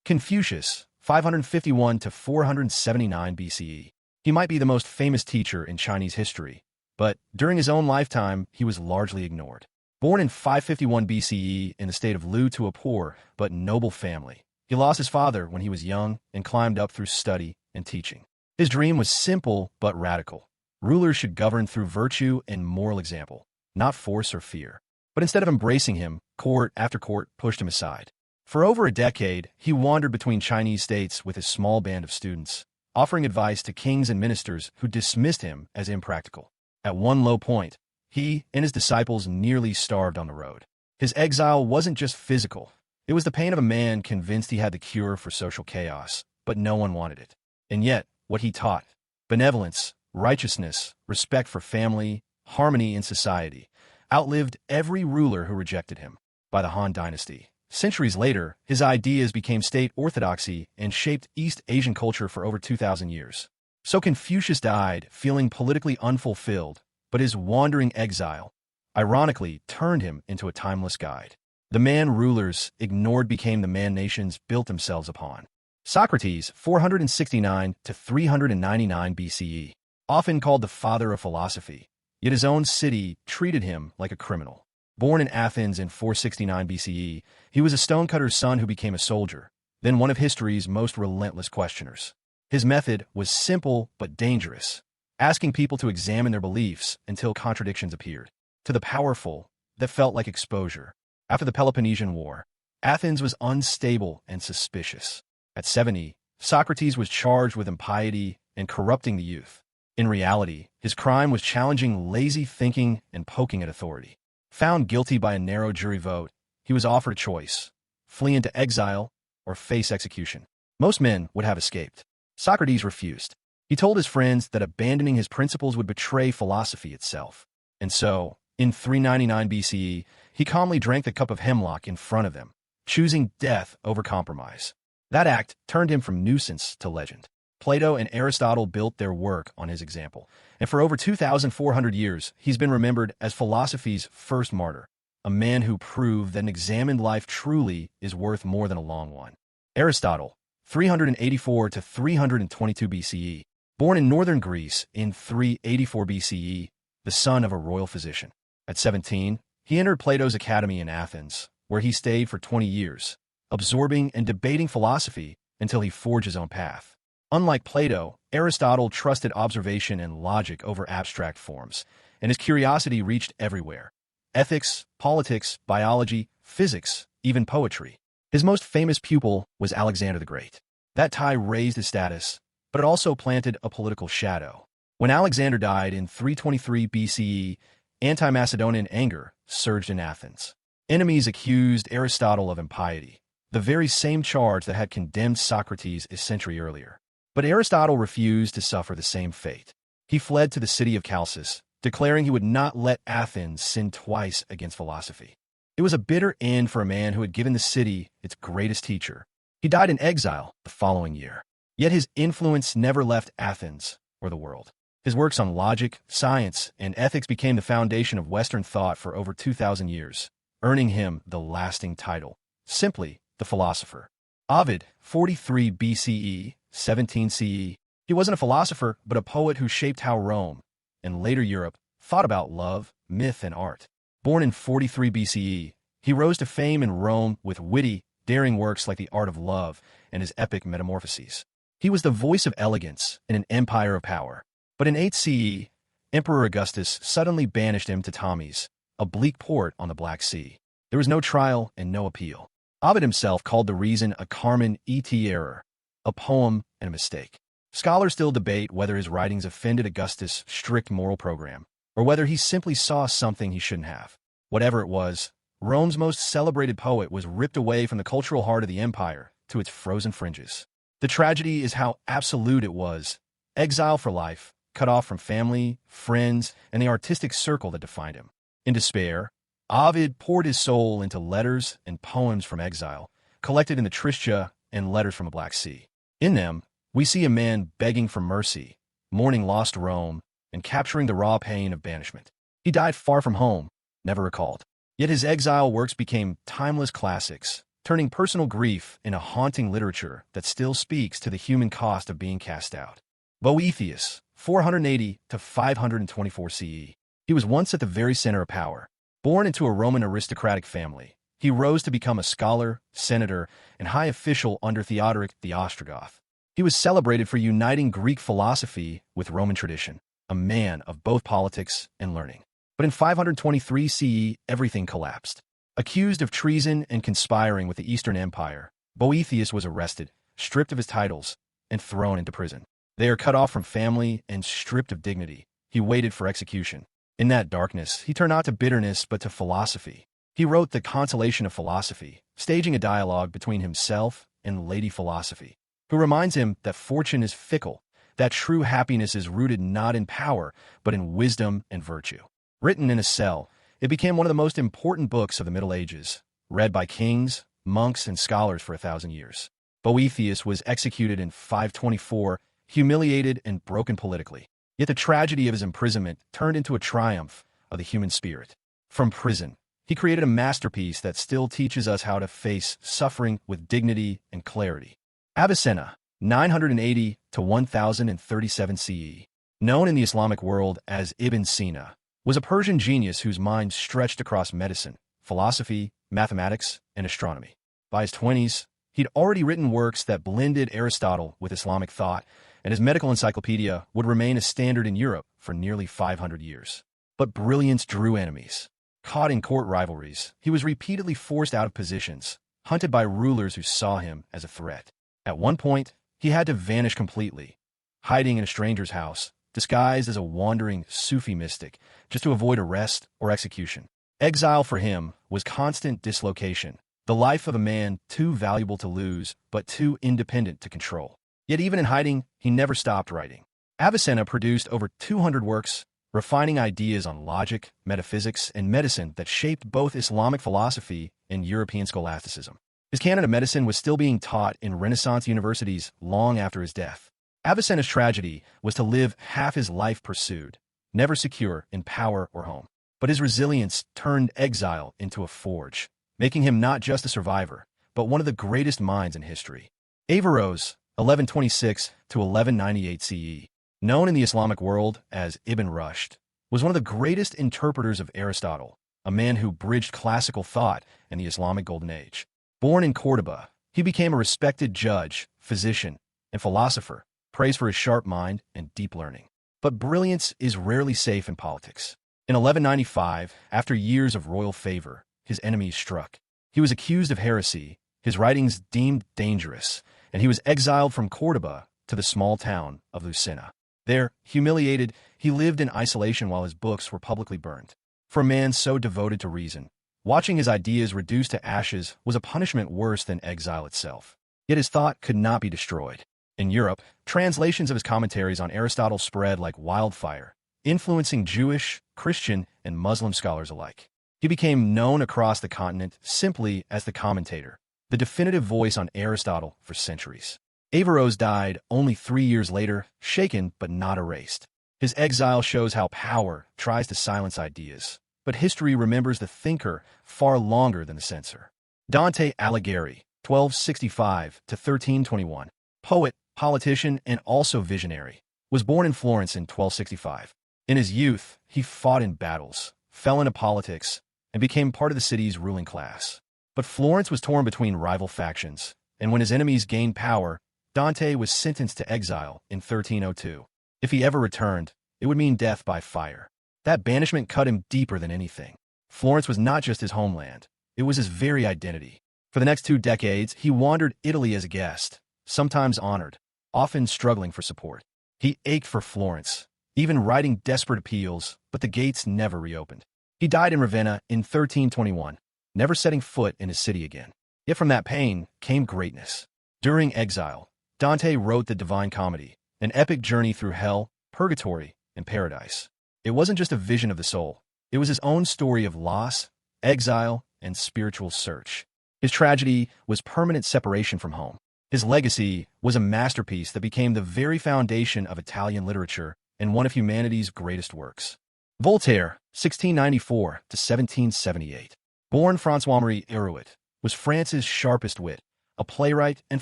Confucius, 551 to 479 BCE. He might be the most famous teacher in Chinese history, but during his own lifetime, he was largely ignored. Born in 551 BCE in the state of Lu to a poor but noble family, he lost his father when he was young and climbed up through study and teaching. His dream was simple but radical. Rulers should govern through virtue and moral example, not force or fear. But instead of embracing him, court after court pushed him aside. For over a decade, he wandered between Chinese states with his small band of students, offering advice to kings and ministers who dismissed him as impractical. At one low point, he and his disciples nearly starved on the road. His exile wasn't just physical. It was the pain of a man convinced he had the cure for social chaos, but no one wanted it. And yet, what he taught, benevolence, righteousness, respect for family, harmony in society, outlived every ruler who rejected him. By the Han Dynasty, centuries later, his ideas became state orthodoxy and shaped East Asian culture for over 2,000 years. So Confucius died feeling politically unfulfilled, but his wandering exile, ironically, turned him into a timeless guide. The man rulers ignored became the man nations built themselves upon. Socrates, 469 to 399 BCE, often called the father of philosophy, yet his own city treated him like a criminal. Born in Athens in 469 BCE, he was a stonecutter's son who became a soldier, then one of history's most relentless questioners. His method was simple but dangerous, asking people to examine their beliefs until contradictions appeared. To the powerful, that felt like exposure. After the Peloponnesian War, Athens was unstable and suspicious. At 70, Socrates was charged with impiety and corrupting the youth. In reality, his crime was challenging lazy thinking and poking at authority. Found guilty by a narrow jury vote, he was offered a choice: flee into exile or face execution. Most men would have escaped. Socrates refused. He told his friends that abandoning his principles would betray philosophy itself. And so, in 399 BCE, he calmly drank the cup of hemlock in front of them, choosing death over compromise. That act turned him from nuisance to legend. Plato and Aristotle built their work on his example, and for over 2,400 years, he's been remembered as philosophy's first martyr, a man who proved that an examined life truly is worth more than a long one. Aristotle, 384 to 322 BCE, born in northern Greece in 384 BCE, the son of a royal physician. At 17, he entered Plato's academy in Athens, where he stayed for 20 years, absorbing and debating philosophy until he forged his own path. Unlike Plato, Aristotle trusted observation and logic over abstract forms, and his curiosity reached everywhere: ethics, politics, biology, physics, even poetry. His most famous pupil was Alexander the Great. That tie raised his status, but it also planted a political shadow. When Alexander died in 323 BCE, anti-Macedonian anger surged in Athens. Enemies accused Aristotle of impiety, the very same charge that had condemned Socrates a century earlier. But Aristotle refused to suffer the same fate. He fled to the city of Chalcis, declaring he would not let Athens sin twice against philosophy. It was a bitter end for a man who had given the city its greatest teacher. He died in exile the following year. Yet his influence never left Athens or the world. His works on logic, science, and ethics became the foundation of Western thought for over 2,000 years, earning him the lasting title, simply the philosopher. Ovid, 43 BCE, 17 CE. He wasn't a philosopher, but a poet who shaped how Rome, and later Europe, thought about love, myth, and art. Born in 43 BCE, he rose to fame in Rome with witty, daring works like The Art of Love and his epic Metamorphoses. He was the voice of elegance in an empire of power. But in 8 CE, Emperor Augustus suddenly banished him to Tomis, a bleak port on the Black Sea. There was no trial and no appeal. Ovid himself called the reason a Carmen et error, a poem and a mistake. Scholars still debate whether his writings offended Augustus' strict moral program, or whether he simply saw something he shouldn't have. Whatever it was, Rome's most celebrated poet was ripped away from the cultural heart of the empire to its frozen fringes. The tragedy is how absolute it was: exile for life, cut off from family, friends, and the artistic circle that defined him. In despair, Ovid poured his soul into letters and poems from exile, collected in the Tristia and Letters from the Black Sea. In them, we see a man begging for mercy, mourning lost Rome, and capturing the raw pain of banishment. He died far from home, never recalled. Yet his exile works became timeless classics, turning personal grief into haunting literature that still speaks to the human cost of being cast out. Boethius, 480 to 524 CE. He was once at the very center of power. Born into a Roman aristocratic family, he rose to become a scholar, senator, and high official under Theodoric the Ostrogoth. He was celebrated for uniting Greek philosophy with Roman tradition, a man of both politics and learning. But in 523 CE, everything collapsed. Accused of treason and conspiring with the Eastern Empire, Boethius was arrested, stripped of his titles, and thrown into prison. There, cut off from family and stripped of dignity, he waited for execution. In that darkness, he turned not to bitterness but to philosophy. He wrote The Consolation of Philosophy, staging a dialogue between himself and Lady Philosophy, who reminds him that fortune is fickle, that true happiness is rooted not in power, but in wisdom and virtue. Written in a cell, it became one of the most important books of the Middle Ages, read by kings, monks, and scholars for 1,000 years. Boethius was executed in 524, humiliated and broken politically. Yet the tragedy of his imprisonment turned into a triumph of the human spirit. From prison, he created a masterpiece that still teaches us how to face suffering with dignity and clarity. Avicenna, 980 to 1037 CE, known in the Islamic world as Ibn Sina, was a Persian genius whose mind stretched across medicine, philosophy, mathematics, and astronomy. By his 20s, he'd already written works that blended Aristotle with Islamic thought, and his medical encyclopedia would remain a standard in Europe for nearly 500 years. But brilliance drew enemies. Caught in court rivalries, he was repeatedly forced out of positions, hunted by rulers who saw him as a threat. At one point, he had to vanish completely, hiding in a stranger's house, disguised as a wandering Sufi mystic, just to avoid arrest or execution. Exile for him was constant dislocation, the life of a man too valuable to lose, but too independent to control. Yet even in hiding, he never stopped writing. Avicenna produced over 200 works, refining ideas on logic, metaphysics, and medicine that shaped both Islamic philosophy and European scholasticism. His canon of medicine was still being taught in Renaissance universities long after his death. Avicenna's tragedy was to live half his life pursued, never secure in power or home. But his resilience turned exile into a forge, making him not just a survivor, but one of the greatest minds in history. Averroes, 1126 to 1198 CE, known in the Islamic world as Ibn Rushd, was one of the greatest interpreters of Aristotle, a man who bridged classical thought and the Islamic Golden Age. Born in Cordoba, he became a respected judge, physician, and philosopher, praised for his sharp mind and deep learning. But brilliance is rarely safe in politics. In 1195, after years of royal favor, his enemies struck. He was accused of heresy, his writings deemed dangerous, and he was exiled from Cordoba to the small town of Lucena. There, humiliated, he lived in isolation while his books were publicly burned. For a man so devoted to reason, watching his ideas reduced to ashes was a punishment worse than exile itself. Yet his thought could not be destroyed. In Europe, translations of his commentaries on Aristotle spread like wildfire, influencing Jewish, Christian, and Muslim scholars alike. He became known across the continent simply as the commentator, the definitive voice on Aristotle for centuries. Averroes died only 3 years later, shaken but not erased. His exile shows how power tries to silence ideas, but history remembers the thinker far longer than the censor. Dante Alighieri, 1265 to 1321, poet, politician, and also visionary, was born in Florence in 1265. In his youth, he fought in battles, fell into politics, and became part of the city's ruling class. But Florence was torn between rival factions, and when his enemies gained power, Dante was sentenced to exile in 1302. If he ever returned, it would mean death by fire. That banishment cut him deeper than anything. Florence was not just his homeland, it was his very identity. For the next 2 decades, he wandered Italy as a guest, sometimes honored, often struggling for support. He ached for Florence, even writing desperate appeals, but the gates never reopened. He died in Ravenna in 1321, never setting foot in his city again. Yet from that pain came greatness. During exile, Dante wrote the Divine Comedy, an epic journey through hell, purgatory, and paradise. It wasn't just a vision of the soul. It was his own story of loss, exile, and spiritual search. His tragedy was permanent separation from home. His legacy was a masterpiece that became the very foundation of Italian literature and one of humanity's greatest works. Voltaire, 1694 to 1778. Born François-Marie Hérouet, was France's sharpest wit, a playwright and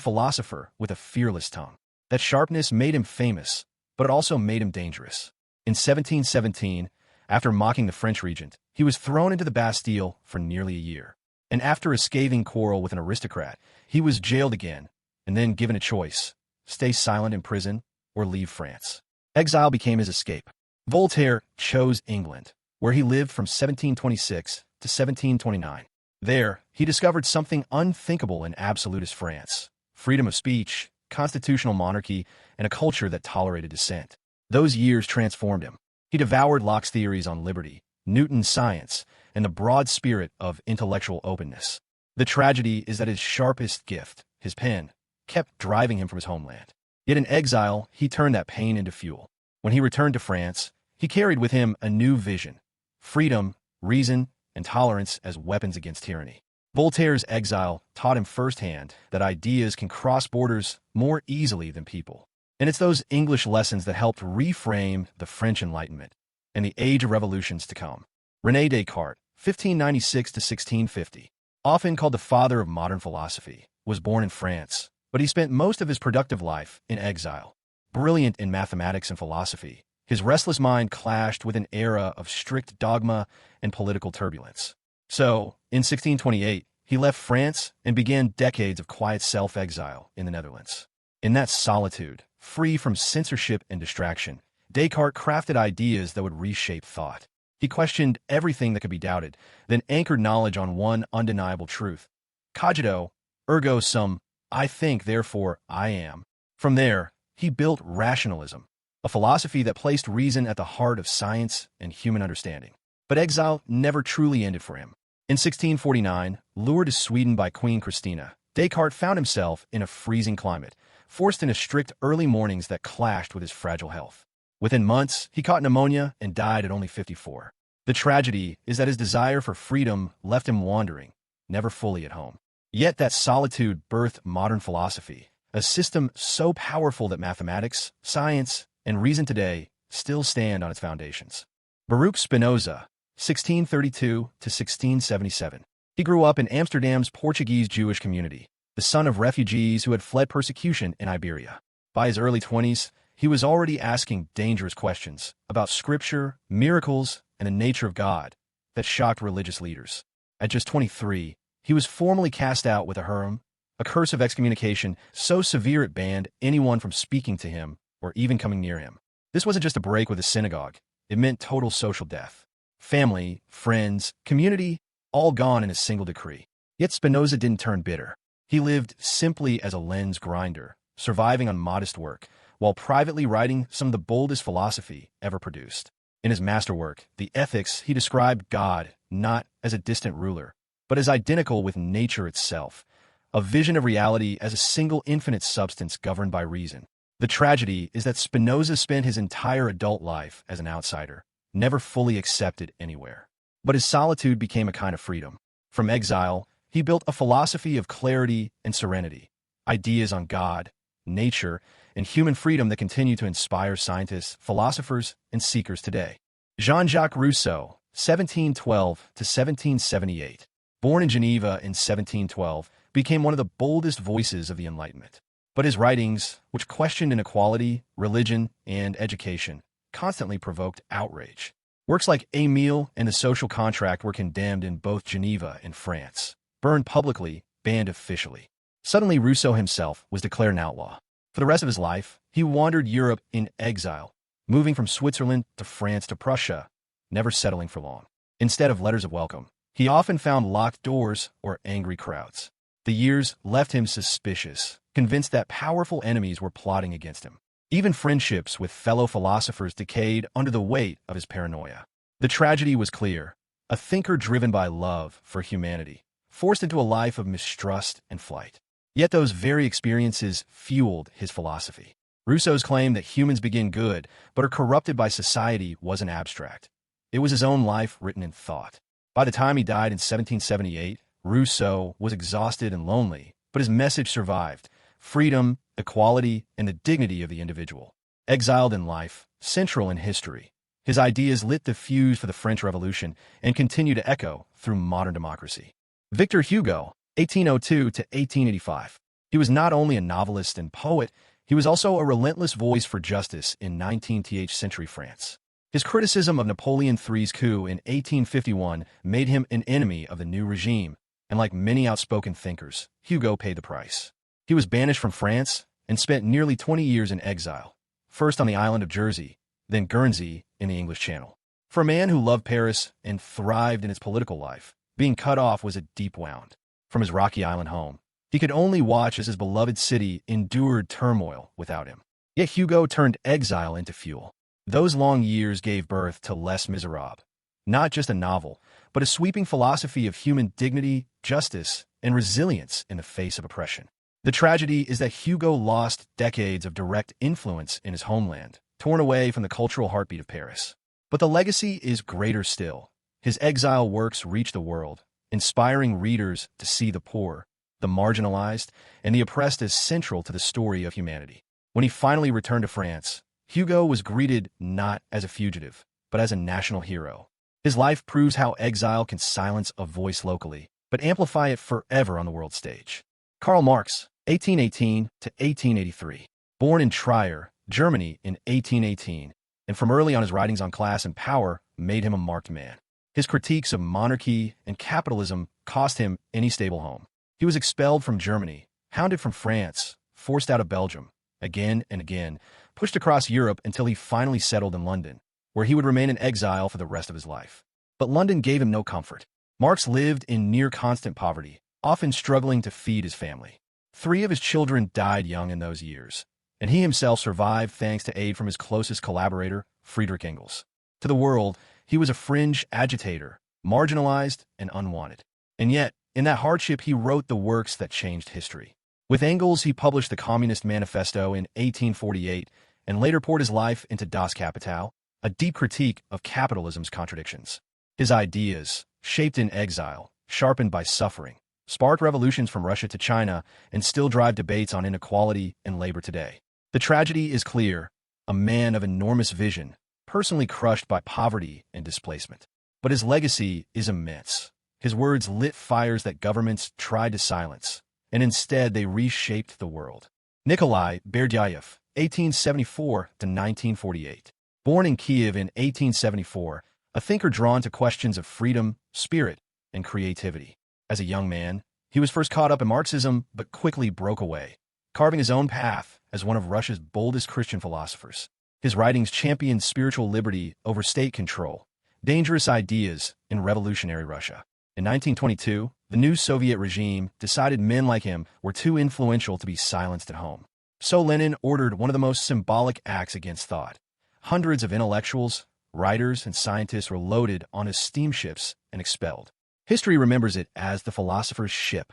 philosopher with a fearless tongue. That sharpness made him famous, but it also made him dangerous. In 1717, after mocking the French regent, he was thrown into the Bastille for nearly a year. And after a scathing quarrel with an aristocrat, he was jailed again, and then given a choice: stay silent in prison or leave France. Exile became his escape. Voltaire chose England, where he lived from 1726 to 1729. There, he discovered something unthinkable in absolutist France: freedom of speech, constitutional monarchy, and a culture that tolerated dissent. Those years transformed him. He devoured Locke's theories on liberty, Newton's science, and the broad spirit of intellectual openness. The tragedy is that his sharpest gift, his pen, kept driving him from his homeland. Yet in exile, he turned that pain into fuel. When he returned to France, he carried with him a new vision: freedom, reason, and tolerance as weapons against tyranny. Voltaire's exile taught him firsthand that ideas can cross borders more easily than people. And it's those English lessons that helped reframe the French Enlightenment and the age of revolutions to come. Rene Descartes, 1596 to 1650, often called the father of modern philosophy, was born in France, but he spent most of his productive life in exile. Brilliant in mathematics and philosophy, his restless mind clashed with an era of strict dogma and political turbulence. So, in 1628, he left France and began decades of quiet self-exile in the Netherlands. In that solitude, free from censorship and distraction, Descartes crafted ideas that would reshape thought. He questioned everything that could be doubted, then anchored knowledge on one undeniable truth: cogito, ergo sum, I think, therefore I am. From there, he built rationalism, a philosophy that placed reason at the heart of science and human understanding. But exile never truly ended for him. In 1649, lured to Sweden by Queen Christina, Descartes found himself in a freezing climate, forced into strict early mornings that clashed with his fragile health. Within months, he caught pneumonia and died at only 54. The tragedy is that his desire for freedom left him wandering, never fully at home. Yet that solitude birthed modern philosophy, a system so powerful that mathematics, science, and reason today still stand on its foundations. Baruch Spinoza, 1632 to 1677. He grew up in Amsterdam's Portuguese Jewish community, the son of refugees who had fled persecution in Iberia. By his early 20s, he was already asking dangerous questions about scripture, miracles, and the nature of God that shocked religious leaders. At just 23, he was formally cast out with a herem, a curse of excommunication so severe it banned anyone from speaking to him or even coming near him. This wasn't just a break with the synagogue. It meant total social death. Family, friends, community, all gone in a single decree. Yet Spinoza didn't turn bitter. He lived simply as a lens grinder, surviving on modest work, while privately writing some of the boldest philosophy ever produced. In his masterwork, The Ethics, he described God not as a distant ruler, but as identical with nature itself, a vision of reality as a single infinite substance governed by reason. The tragedy is that Spinoza spent his entire adult life as an outsider, never fully accepted anywhere. But his solitude became a kind of freedom. From exile, he built a philosophy of clarity and serenity, ideas on God, nature, and human freedom that continue to inspire scientists, philosophers, and seekers today. Jean-Jacques Rousseau, 1712 to 1778, born in Geneva in 1712, became one of the boldest voices of the Enlightenment. But his writings, which questioned inequality, religion, and education, constantly provoked outrage. Works like Émile and The Social Contract were condemned in both Geneva and France, burned publicly, banned officially. Suddenly, Rousseau himself was declared an outlaw. For the rest of his life, he wandered Europe in exile, moving from Switzerland to France to Prussia, never settling for long. Instead of letters of welcome, he often found locked doors or angry crowds. The years left him suspicious, convinced that powerful enemies were plotting against him. Even friendships with fellow philosophers decayed under the weight of his paranoia. The tragedy was clear: a thinker driven by love for humanity, forced into a life of mistrust and flight. Yet those very experiences fueled his philosophy. Rousseau's claim that humans begin good but are corrupted by society wasn't abstract. It was his own life written in thought. By the time he died in 1778, Rousseau was exhausted and lonely, but his message survived: freedom, equality, and the dignity of the individual. Exiled in life, central in history, his ideas lit the fuse for the French Revolution and continue to echo through modern democracy. Victor Hugo, 1802 to 1885. He was not only a novelist and poet, he was also a relentless voice for justice in 19th century France. His criticism of Napoleon III's coup in 1851 made him an enemy of the new regime, and like many outspoken thinkers, Hugo paid the price. He was banished from France and spent nearly 20 years in exile, first on the island of Jersey, then Guernsey in the English Channel. For a man who loved Paris and thrived in its political life, being cut off was a deep wound. From his rocky island home, he could only watch as his beloved city endured turmoil without him. Yet Hugo turned exile into fuel. Those long years gave birth to Les Miserables, not just a novel, but a sweeping philosophy of human dignity, justice, and resilience in the face of oppression. The tragedy is that Hugo lost decades of direct influence in his homeland, torn away from the cultural heartbeat of Paris. But the legacy is greater still. His exile works reach the world, inspiring readers to see the poor, the marginalized, and the oppressed as central to the story of humanity. When he finally returned to France, Hugo was greeted not as a fugitive, but as a national hero. His life proves how exile can silence a voice locally, but amplify it forever on the world stage. Karl Marx, 1818 to 1883. Born in Trier, Germany in 1818, and from early on his writings on class and power made him a marked man. His critiques of monarchy and capitalism cost him any stable home. He was expelled from Germany, hounded from France, forced out of Belgium, again and again, pushed across Europe until he finally settled in London, where he would remain in exile for the rest of his life. But London gave him no comfort. Marx lived in near-constant poverty, often struggling to feed his family. 3 of his children died young in those years, and he himself survived thanks to aid from his closest collaborator, Friedrich Engels. To the world, he was a fringe agitator, marginalized and unwanted. And yet, in that hardship, he wrote the works that changed history. With Engels, he published the Communist Manifesto in 1848 and later poured his life into Das Kapital, a deep critique of capitalism's contradictions. His ideas, shaped in exile, sharpened by suffering, sparked revolutions from Russia to China and still drive debates on inequality and labor today. The tragedy is clear: a man of enormous vision, personally crushed by poverty and displacement. But his legacy is immense. His words lit fires that governments tried to silence, and instead they reshaped the world. Nikolai Berdyaev, 1874 to 1948. Born in Kiev in 1874, a thinker drawn to questions of freedom, spirit, and creativity. As a young man, he was first caught up in Marxism but quickly broke away, carving his own path as one of Russia's boldest Christian philosophers. His writings championed spiritual liberty over state control, dangerous ideas in revolutionary Russia. In 1922, the new Soviet regime decided men like him were too influential to be silenced at home. So Lenin ordered one of the most symbolic acts against thought. Hundreds of intellectuals, writers, and scientists were loaded on his steamships and expelled. History remembers it as the philosopher's ship.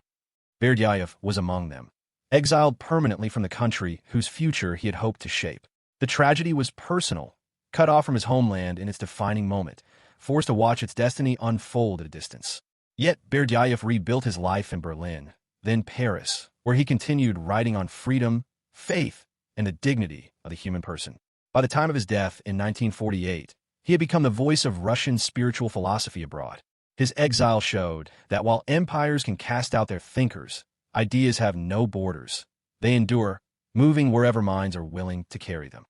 Berdyaev was among them, exiled permanently from the country whose future he had hoped to shape. The tragedy was personal, cut off from his homeland in its defining moment, forced to watch its destiny unfold at a distance. Yet Berdyaev rebuilt his life in Berlin, then Paris, where he continued writing on freedom, faith, and the dignity of the human person. By the time of his death in 1948, he had become the voice of Russian spiritual philosophy abroad. His exile showed that while empires can cast out their thinkers, ideas have no borders. They endure, moving wherever minds are willing to carry them.